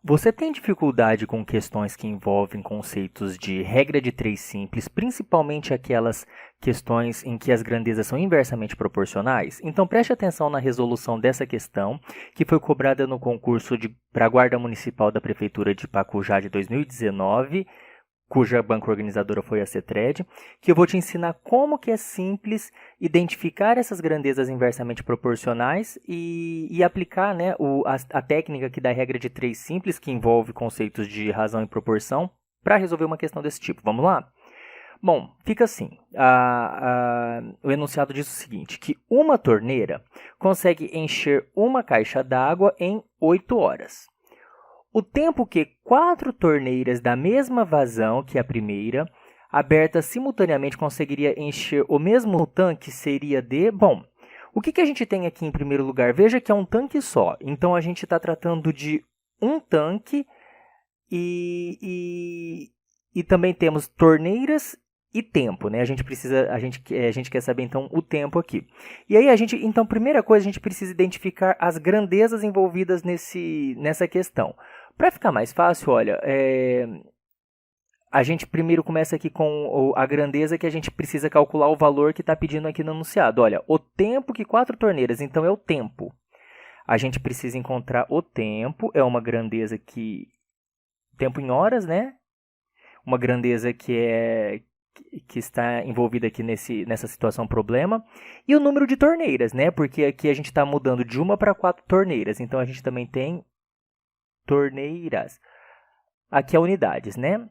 Você tem dificuldade com questões que envolvem conceitos de regra de três simples, principalmente aquelas questões em que as grandezas são inversamente proporcionais? Então preste atenção na resolução dessa questão, que foi cobrada no concurso para a Guarda Municipal da Prefeitura de Pacujá de 2019, cuja banca organizadora foi a CETRED, que eu vou te ensinar como que é simples identificar essas grandezas inversamente proporcionais e aplicar, né, a técnica aqui da regra de três simples, que envolve conceitos de razão e proporção, para resolver uma questão desse tipo. Vamos lá? Bom, fica assim. O enunciado diz o seguinte, que uma torneira consegue encher uma caixa d'água em 8 horas. O tempo que 4 torneiras da mesma vazão que a primeira, abertas simultaneamente, conseguiria encher o mesmo tanque seria de... Bom, o que a gente tem aqui em primeiro lugar? Veja que é um tanque só. Então, a gente está tratando de um tanque e também temos torneiras e tempo, né? A gente quer saber então o tempo aqui. E aí então, primeira coisa, a gente precisa identificar as grandezas envolvidas nessa questão. Para ficar mais fácil, olha, a gente primeiro começa aqui com a grandeza que a gente precisa calcular o valor que está pedindo aqui no enunciado. Olha, o tempo que 4 torneiras, então é o tempo. A gente precisa encontrar o tempo, é uma grandeza que... Tempo em horas, né? Uma grandeza que está envolvida aqui nessa situação problema. E o número de torneiras, né? Porque aqui a gente está mudando de 1 para 4 torneiras. Então, a gente também tem torneiras. Aqui é unidades, né?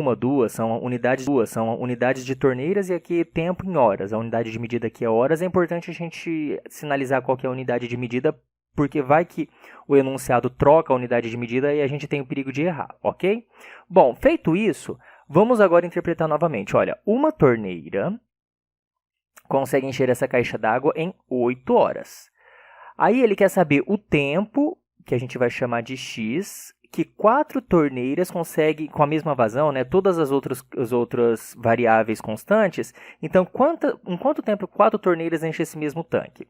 Duas são unidades de torneiras e aqui tempo em horas. A unidade de medida aqui é horas. É importante a gente sinalizar qual que é a unidade de medida, porque vai que o enunciado troca a unidade de medida e a gente tem o perigo de errar, ok? Bom, feito isso, vamos agora interpretar novamente. Olha, uma torneira consegue encher essa caixa d'água em 8 horas. Aí ele quer saber o tempo, que a gente vai chamar de x, que 4 torneiras conseguem, com a mesma vazão, né, todas as outras variáveis constantes. Então, em quanto tempo 4 torneiras enchem esse mesmo tanque?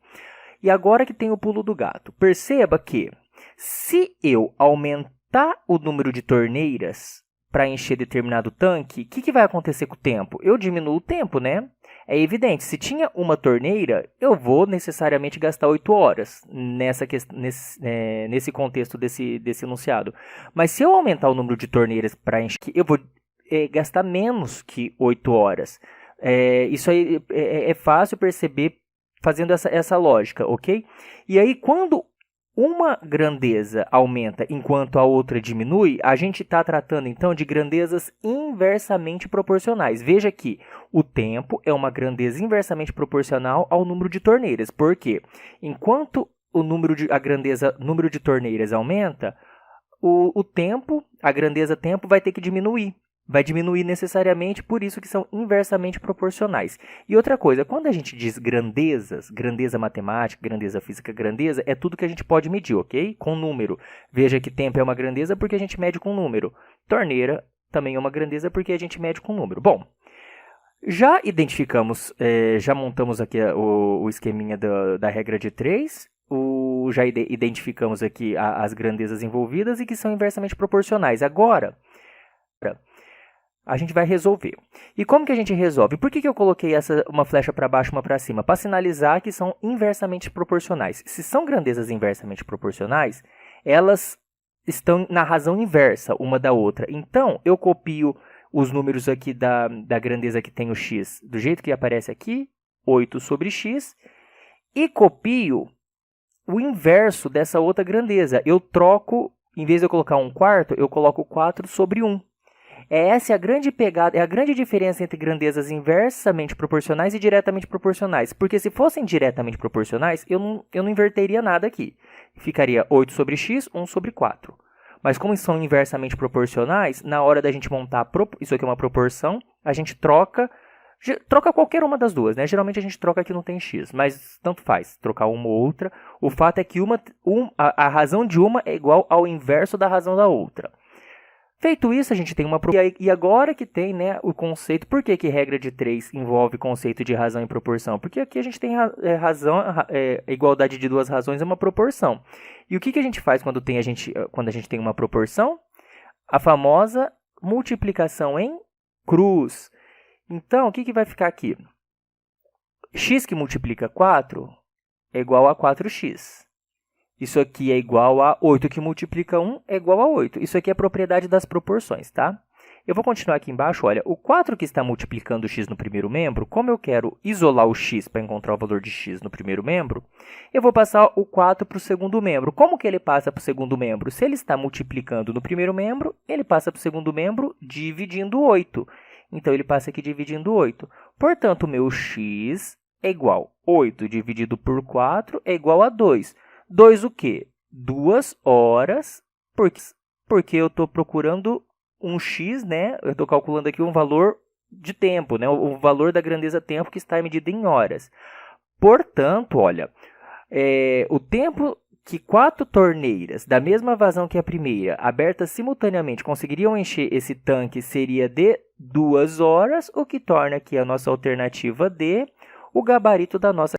E agora que tem o pulo do gato. Perceba que, se eu aumentar o número de torneiras para encher determinado tanque, o que vai acontecer com o tempo? Eu diminuo o tempo, né? É evidente, se tinha uma torneira, eu vou necessariamente gastar 8 horas nesse contexto desse enunciado. Mas se eu aumentar o número de torneiras para encher, eu vou gastar menos que 8 horas. Isso aí é fácil perceber fazendo essa lógica, ok? E aí, quando uma grandeza aumenta enquanto a outra diminui, a gente está tratando então de grandezas inversamente proporcionais. Veja que o tempo é uma grandeza inversamente proporcional ao número de torneiras. Por quê? Enquanto número de torneiras aumenta, a grandeza tempo vai ter que diminuir. Vai diminuir necessariamente, por isso que são inversamente proporcionais. E outra coisa, quando a gente diz grandezas, grandeza matemática, grandeza física, grandeza, é tudo que a gente pode medir, ok? Com número. Veja que tempo é uma grandeza porque a gente mede com número. Torneira também é uma grandeza porque a gente mede com número. Bom, já identificamos, já montamos aqui o esqueminha da regra de 3. Já identificamos aqui as grandezas envolvidas e que são inversamente proporcionais. Agora, a gente vai resolver. E como que a gente resolve? Por que eu coloquei uma flecha para baixo e uma para cima? Para sinalizar que são inversamente proporcionais. Se são grandezas inversamente proporcionais, elas estão na razão inversa uma da outra. Então, eu copio os números aqui da grandeza que tem o x do jeito que aparece aqui, 8 sobre x, e copio o inverso dessa outra grandeza. Eu troco, em vez de eu colocar 1/4, eu coloco 4 sobre 1. Essa é a grande pegada, é a grande diferença entre grandezas inversamente proporcionais e diretamente proporcionais. Porque se fossem diretamente proporcionais, eu não inverteria nada aqui. Ficaria 8 sobre x, 1 sobre 4. Mas como são inversamente proporcionais, na hora da gente montar, isso aqui é uma proporção, a gente troca qualquer uma das duas, né? Geralmente a gente troca que não tem x, mas tanto faz, trocar uma ou outra. O fato é que a razão de uma é igual ao inverso da razão da outra. Feito isso, a gente tem uma... E agora que tem, né, o conceito... Por que regra de 3 envolve conceito de razão e proporção? Porque aqui a gente tem igualdade de duas razões é uma proporção. E o que a gente faz quando a gente tem uma proporção? A famosa multiplicação em cruz. Então, o que vai ficar aqui? X que multiplica 4 é igual a 4x. Isso aqui é igual a 8 que multiplica 1 é igual a 8. Isso aqui é a propriedade das proporções, tá? Eu vou continuar aqui embaixo, olha, o 4 que está multiplicando x no primeiro membro, como eu quero isolar o x para encontrar o valor de x no primeiro membro, eu vou passar o 4 para o segundo membro. Como que ele passa para o segundo membro? Se ele está multiplicando no primeiro membro, ele passa para o segundo membro dividindo 8. Então, ele passa aqui dividindo 8. Portanto, o meu x é igual a 8 dividido por 4 é igual a 2. 2 o quê? 2 horas, porque eu estou procurando um x, né? Eu estou calculando aqui um valor de tempo, né? O valor da grandeza tempo que está medido em horas. Portanto, olha, o tempo que 4 torneiras da mesma vazão que a primeira, abertas simultaneamente, conseguiriam encher esse tanque seria de 2 horas, o que torna aqui a nossa alternativa D, o gabarito da nossa